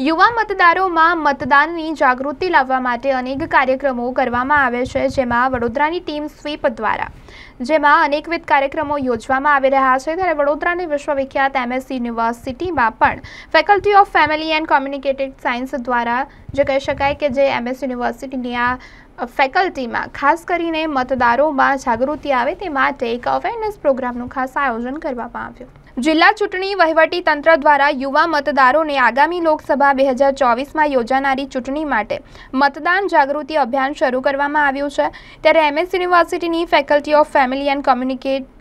યુવા મતદારોમાં મતદાનની જાગૃતિ લાવવા માટે અનેક કાર્યક્રમો કરવામાં આવે છે, જેમાં વડોદરાની ટીમ સ્વીપ દ્વારા અનેકવિધ કાર્યક્રમો યોજવામાં આવી રહ્યા છે। ત્યારે વડોદરાની વિશ્વવિખ્યાત એમએસ યુનિવર્સિટીમાં પણ faculty of family and communicated science દ્વારા જે કહી શકાય કે જે એમએસ યુનિવર્સિટીની આ ફેકલ્ટીમાં ખાસ કરીને મતદારોમાં જાગૃતિ આવે તે માટે એક અવેરનેસ પ્રોગ્રામનું ખાસ આયોજન કરવામાં આવ્યું। જિલ્લા ચૂંટણી વહીવટી તંત્ર દ્વારા યુવા મતદારોને આગામી લોકસભા 2024માં યોજાનારી ચૂંટણી માટે મતદાન જાગૃતિ અભિયાન શરૂ કરવામાં આવ્યું છે। ત્યારે એમએસ યુનિવર્સિટીની faculty of family and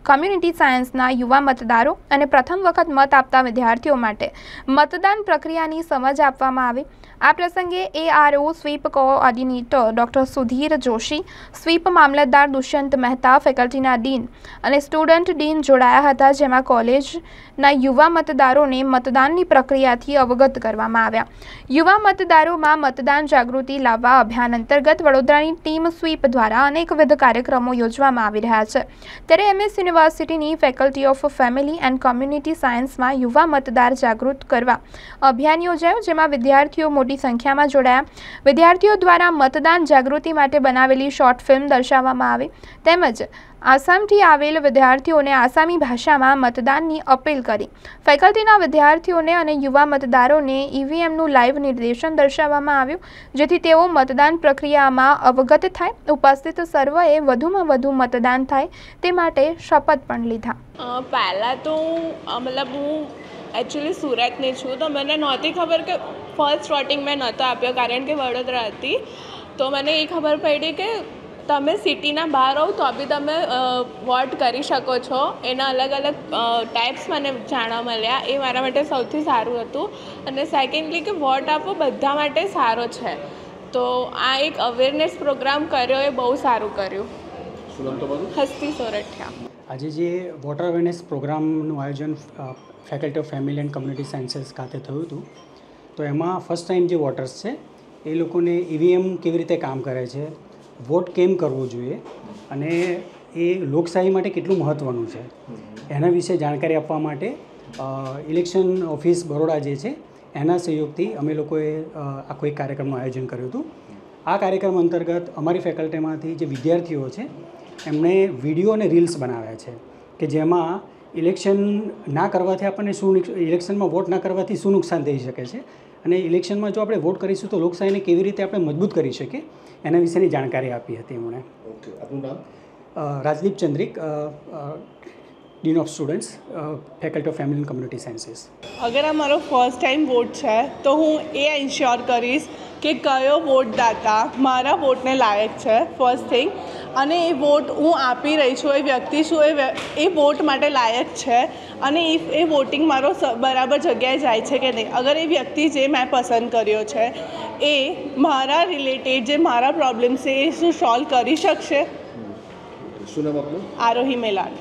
community સાયન્સના યુવા મતદારો અને પ્રથમ વખત મત આપતા વિદ્યાર્થીઓ માટે મતદાન પ્રક્રિયાની સમજ આપવામાં આવી। આ પ્રસંગે ARO sweep coordinator doctor Sudhir Joshi, sweep મામલતદાર દુષ્યંત મહેતા, ફેકલ્ટીના ડીન અને સ્ટુડન્ટ ડીન જોડાયા હતા, જેમાં કોલેજના યુવા મતદારોને મતદાનની પ્રક્રિયાથી અવગત કરવામાં આવ્યા। યુવા મતદારોમાં મતદાન જાગૃતિ લાવવા અભિયાન અંતર્ગત વડોદરાની ટીમ સ્વીપ દ્વારા અનેકવિધ કાર્યક્રમો યોજવામાં આવી રહ્યા છે। ત્યારે એમએસ યુનિવર્સિટીની faculty of family and community સાયન્સમાં યુવા મતદાર જાગૃત કરવા અભિયાન યોજાયું, જેમાં વિદ્યાર્થીઓ મોટી સંખ્યામાં જોડાયા। વિદ્યાર્થીઓ દ્વારા મતદાન જાગૃતિ માટે બનાવેલી શોર્ટ ફિલ્મ દર્શાવવામાં આવી, તેમજ આસામથી આવેલ વિદ્યાર્થીઓને આસામી ભાષામાં મતદાનની અપીલ કરી। ફેકલ્ટીના વિદ્યાર્થીઓને અને યુવા મતદારોને ઈવીએમનું લાઈવ નિર્દેશન દર્શાવવામાં આવ્યું, જેથી તેઓ મતદાન પ્રક્રિયામાં અવગત થાય। ઉપસ્થિત સર્વેએ વધુમાં વધુ મતદાન થાય તે માટે શપથ પણ લીધા। પહેલાં તો હું એકચ્યુઅલી સુરતની છું, તો મને નહોતી ખબર કે ફર્સ્ટ વોટિંગ મેં નહોતો આપ્યો, કારણ કે વડોદરા હતી। તો મને એ ખબર પડી કે તમે સિટીના બહાર હો તો બી તમે વોટ કરી શકો છો। એના અલગ અલગ ટાઈપ્સ મને જાણવા મળ્યા, એ મારા માટે સૌથી સારું હતું। અને સેકન્ડલી કે વોટ આપવો બધા માટે સારો છે, તો આ એક અવેરનેસ પ્રોગ્રામ કર્યો એ બહુ સારું કર્યું। હસ્તી સોરઠિયા। આજે જે વોટર અવેરનેસ પ્રોગ્રામનું આયોજન faculty of family and community sciences ખાતે થયું હતું, તો એમાં ફર્સ્ટ ટાઈમ જે વોટર્સ છે એ લોકોને ઈવીએમ કેવી રીતે કામ કરે છે, વોટ કેમ કરવો જોઈએ અને એ લોકશાહી માટે કેટલું મહત્ત્વનું છે એના વિશે જાણકારી આપવા માટે ઇલેક્શન ઓફિસ બરોડા જે છે એના સહયોગથી અમે લોકોએ આખો એક કાર્યક્રમનું આયોજન કર્યું હતું। આ કાર્યક્રમ અંતર્ગત અમારી ફેકલ્ટીમાંથી જે વિદ્યાર્થીઓ છે એમણે વિડીયો અને રીલ્સ બનાવ્યા છે કે જેમાં ઇલેક્શન ના કરવાથી આપણને ઇલેક્શનમાં વોટ ના કરવાથી શું નુકસાન થઈ શકે છે અને ઇલેક્શનમાં જો આપણે વોટ કરીશું તો લોકશાહીને કેવી રીતે આપણે મજબૂત કરી શકીએ એના વિશેની જાણકારી આપી હતી એમણે। ઓકે, આપનું નામ? Rajdeep Chandrik, dean of students, faculty of family and community sciences. અગર આ મારો ફર્સ્ટ ટાઈમ વોટ છે તો હું એ એન્શ્યોર કરીશ કે કયો વોટદાતા મારા વોટને લાયક છે, ફર્સ્ટ થિંગ, અને એ વોટ હું આપી રહી છું, એ વ્યક્તિ શું એ વોટ માટે લાયક છે, અને એ વોટિંગ મારો બરાબર જગ્યાએ જાય છે કે નહીં। અગર એ વ્યક્તિ જે મેં પસંદ કર્યો છે એ મારા રિલેટેડ જે મારા પ્રોબ્લેમ છે એ શું સોલ્વ કરી શકશે। શું નામ આપનું? આરોહી મેલાન।